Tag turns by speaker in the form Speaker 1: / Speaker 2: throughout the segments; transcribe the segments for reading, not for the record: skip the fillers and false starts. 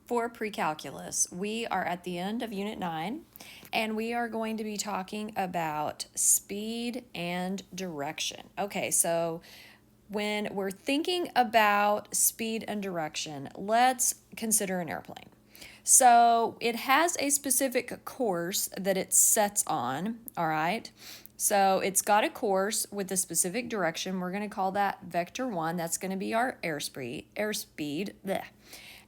Speaker 1: For pre-calculus, we are at the end of Unit 9, and we are going to be talking about speed and direction. Okay, so when we're thinking about speed and direction, let's consider an airplane. So it has a specific course that it sets on, all right? So it's got a course with a specific direction. We're going to call that vector 1. That's going to be our airspeed. Bleh.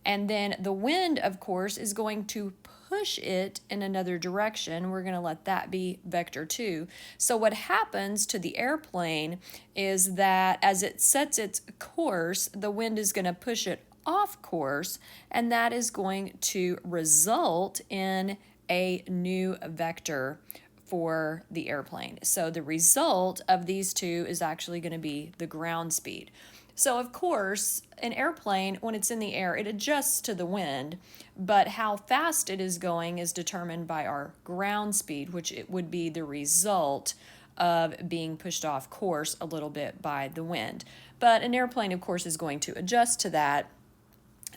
Speaker 1: And then the wind, of course, is going to push it in another direction. We're going to let that be vector 2. So what happens to the airplane is that as it sets its course, the wind is going to push it off course, and that is going to result in a new vector for the airplane. So the result of these two is actually going to be the ground speed. So of course, an airplane, when it's in the air, it adjusts to the wind, but how fast it is going is determined by our ground speed, which it would be the result of being pushed off course a little bit by the wind. But an airplane, of course, is going to adjust to that,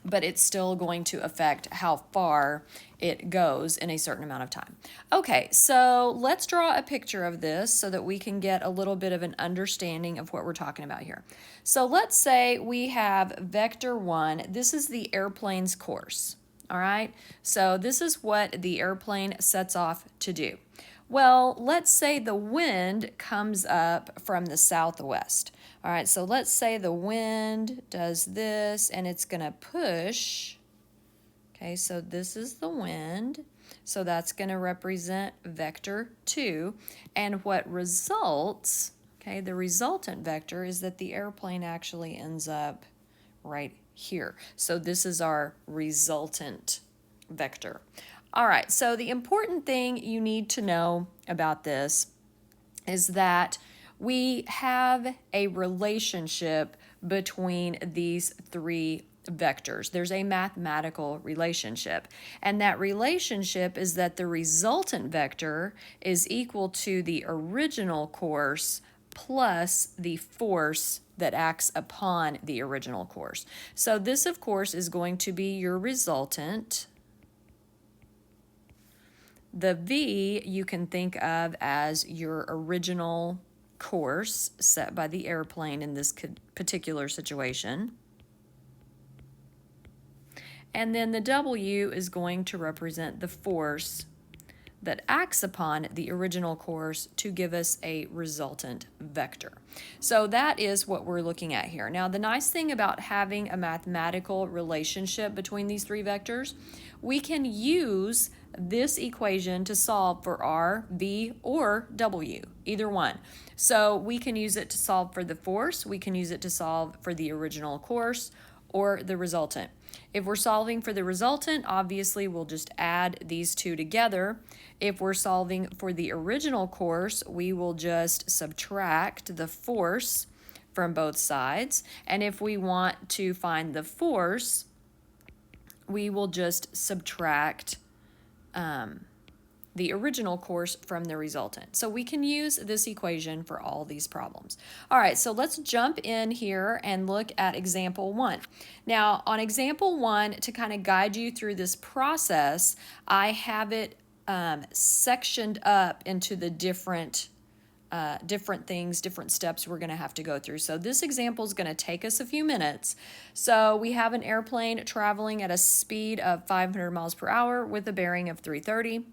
Speaker 1: but it's still going to affect how far it goes in a certain amount of time. Okay, so let's draw a picture of this so that we can get a little bit of an understanding of what we're talking about here. So let's say we have vector 1. This is the airplane's course, all right? So this is what the airplane sets off to do. Well, let's say the wind comes up from the southwest. All right, so let's say the wind does this and it's going to push. Okay, so this is the wind. So that's going to represent vector 2. And what results, okay, the resultant vector is that the airplane actually ends up right here. So this is our resultant vector. All right, so the important thing you need to know about this is that we have a relationship between these three vectors. There's a mathematical relationship, and that relationship is that the resultant vector is equal to the original course plus the force that acts upon the original course. So this, of course, is going to be your resultant. The V you can think of as your original course set by the airplane in this particular situation. And then the W is going to represent the force that acts upon the original course to give us a resultant vector. So that is what we're looking at here. Now, the nice thing about having a mathematical relationship between these three vectors, we can use this equation to solve for R, V, or W, either one. So we can use it to solve for the force, we can use it to solve for the original course, or the resultant. If we're solving for the resultant, obviously we'll just add these two together. If we're solving for the original course, we will just subtract the force from both sides. And if we want to find the force, we will just subtract the original course from the resultant. So we can use this equation for all these problems. All right, so let's jump in here and look at example 1. Now, on example 1, to kind of guide you through this process, I have it sectioned up into the different things, different steps we're going to have to go through. So this example is going to take us a few minutes. So we have an airplane traveling at a speed of 500 miles per hour with a bearing of 330.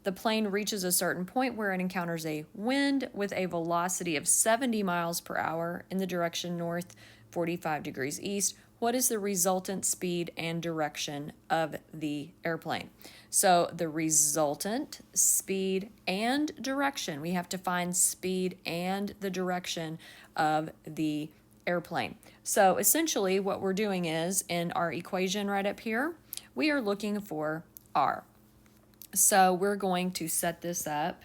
Speaker 1: The plane reaches a certain point where it encounters a wind with a velocity of 70 miles per hour in the direction north, 45 degrees east. What is the resultant speed and direction of the airplane? So the resultant speed and direction, we have to find speed and the direction of the airplane. So essentially what we're doing is, in our equation right up here, we are looking for R. So we're going to set this up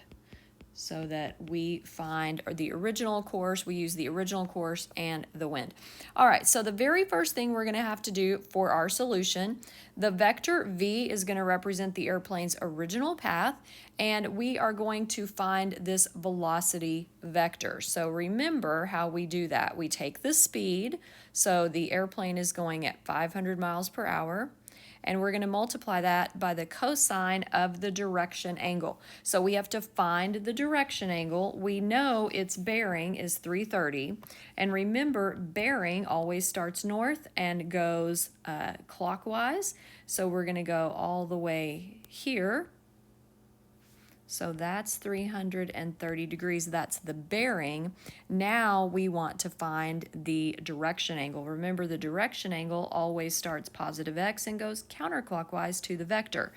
Speaker 1: so that we find the original course. We use the original course and the wind. All right, so the very first thing we're going to have to do for our solution, the vector V is going to represent the airplane's original path, and we are going to find this velocity vector. So remember how we do that. We take the speed, so the airplane is going at 500 miles per hour, and we're going to multiply that by the cosine of the direction angle. So we have to find the direction angle. We know its bearing is 330, and remember, bearing always starts north and goes clockwise. So we're going to go all the way here. So that's 330 degrees. That's the bearing. Now we want to find the direction angle. Remember, the direction angle always starts positive x and goes counterclockwise to the vector.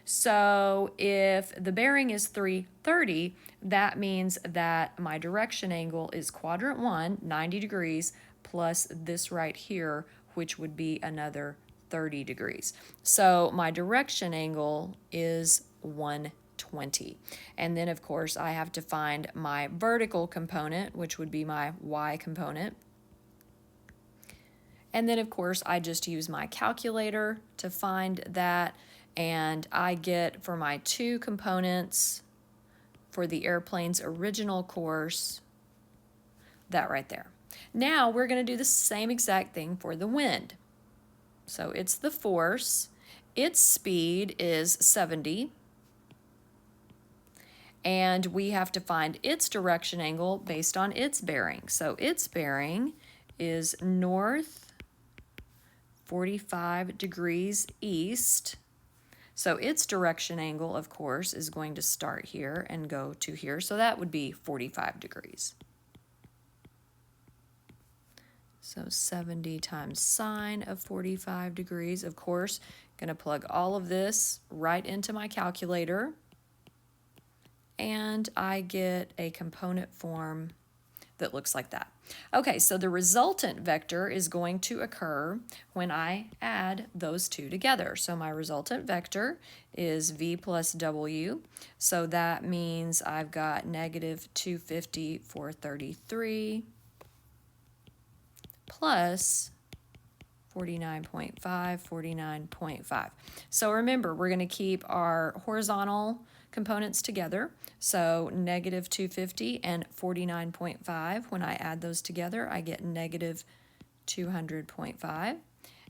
Speaker 1: So if the bearing is 330, that means that my direction angle is quadrant 1, 90 degrees, plus this right here, which would be another 30 degrees. So my direction angle is 120. And then, of course, I have to find my vertical component, which would be my y component. And then, of course, I just use my calculator to find that. And I get, for my two components for the airplane's original course, that right there. Now we're going to do the same exact thing for the wind. So it's the force. Its speed is 70. And we have to find its direction angle based on its bearing. So its bearing is north 45 degrees east. So its direction angle, of course, is going to start here and go to here. So that would be 45 degrees. So 70 times sine of 45 degrees. Of course, going to plug all of this right into my calculator. And I get a component form that looks like that. Okay, so the resultant vector is going to occur when I add those two together. So my resultant vector is v plus w. So that means I've got negative 250 for 33 plus 49.5, 49.5. So remember, we're going to keep our horizontal components together. So negative 250 and 49.5. When I add those together, I get negative 200.5.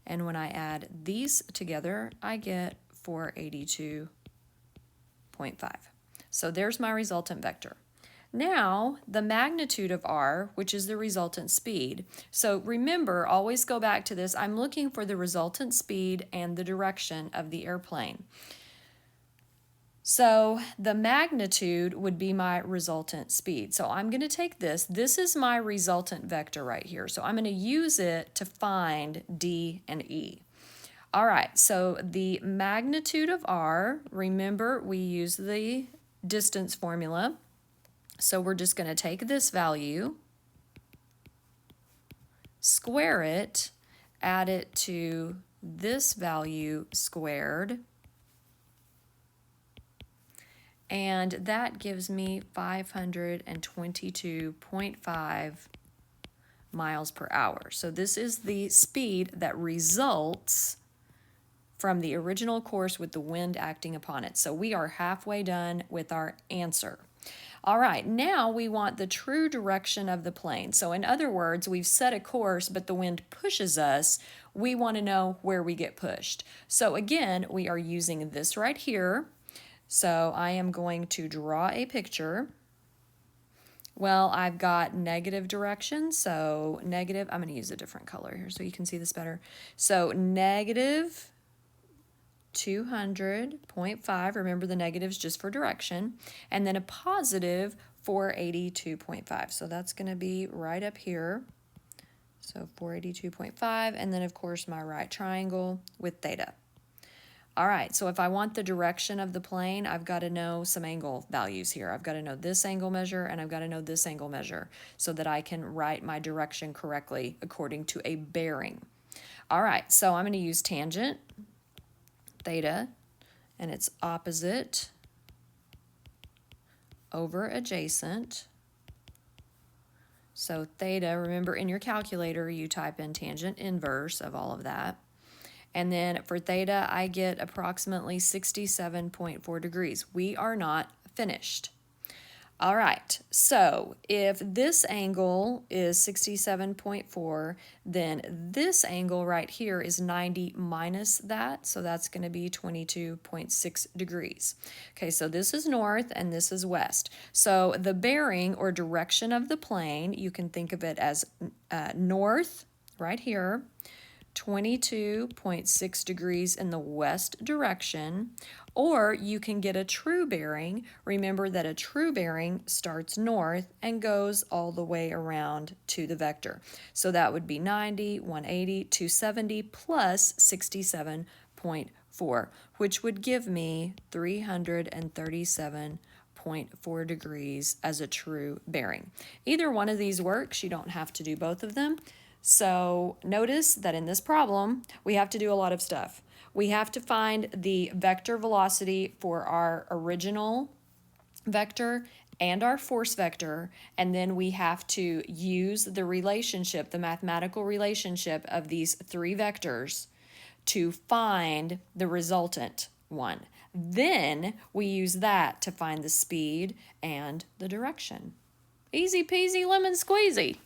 Speaker 1: And when I add these together, I get 482.5. So there's my resultant vector. Now, the magnitude of r, which is the resultant speed. So remember, always go back to this. I'm looking for the resultant speed and the direction of the airplane. So the magnitude would be my resultant speed. So I'm going to take this. This is my resultant vector right here. So I'm going to use it to find D and E. All right, so the magnitude of r, remember we use the distance formula. So we're just going to take this value, square it, add it to this value squared, and that gives me 522.5 miles per hour. So this is the speed that results from the original course with the wind acting upon it. So we are halfway done with our answer. All right, now we want the true direction of the plane. So in other words, we've set a course, but the wind pushes us. We want to know where we get pushed. So again, we are using this right here. So I am going to draw a picture. Well, I've got negative direction, so negative, I'm going to use a different color here so you can see this better. So negative 200.5, remember the negative's just for direction, and then a positive 482.5. So that's going to be right up here. So 482.5, and then of course my right triangle with theta. All right, so if I want the direction of the plane, I've got to know some angle values here. I've got to know this angle measure and I've got to know this angle measure so that I can write my direction correctly according to a bearing. All right, so I'm going to use tangent, theta, and it's opposite over adjacent. So theta, remember in your calculator, you type in tangent inverse of all of that. And then for theta, I get approximately 67.4 degrees. We are not finished. All right, so if this angle is 67.4, then this angle right here is 90 minus that, so that's going to be 22.6 degrees. Okay, so this is north and this is west. So the bearing or direction of the plane, you can think of it as north right here, 22.6 degrees in the west direction, or you can get a true bearing. Remember that a true bearing starts north and goes all the way around to the vector. So that would be 90, 180, 270 plus 67.4, which would give me 337.4 degrees as a true bearing. Either one of these works. You don't have to do both of them. So notice that in this problem, we have to do a lot of stuff. We have to find the vector velocity for our original vector and our force vector, and then we have to use the relationship, the mathematical relationship of these three vectors to find the resultant one. Then we use that to find the speed and the direction. Easy peasy lemon squeezy.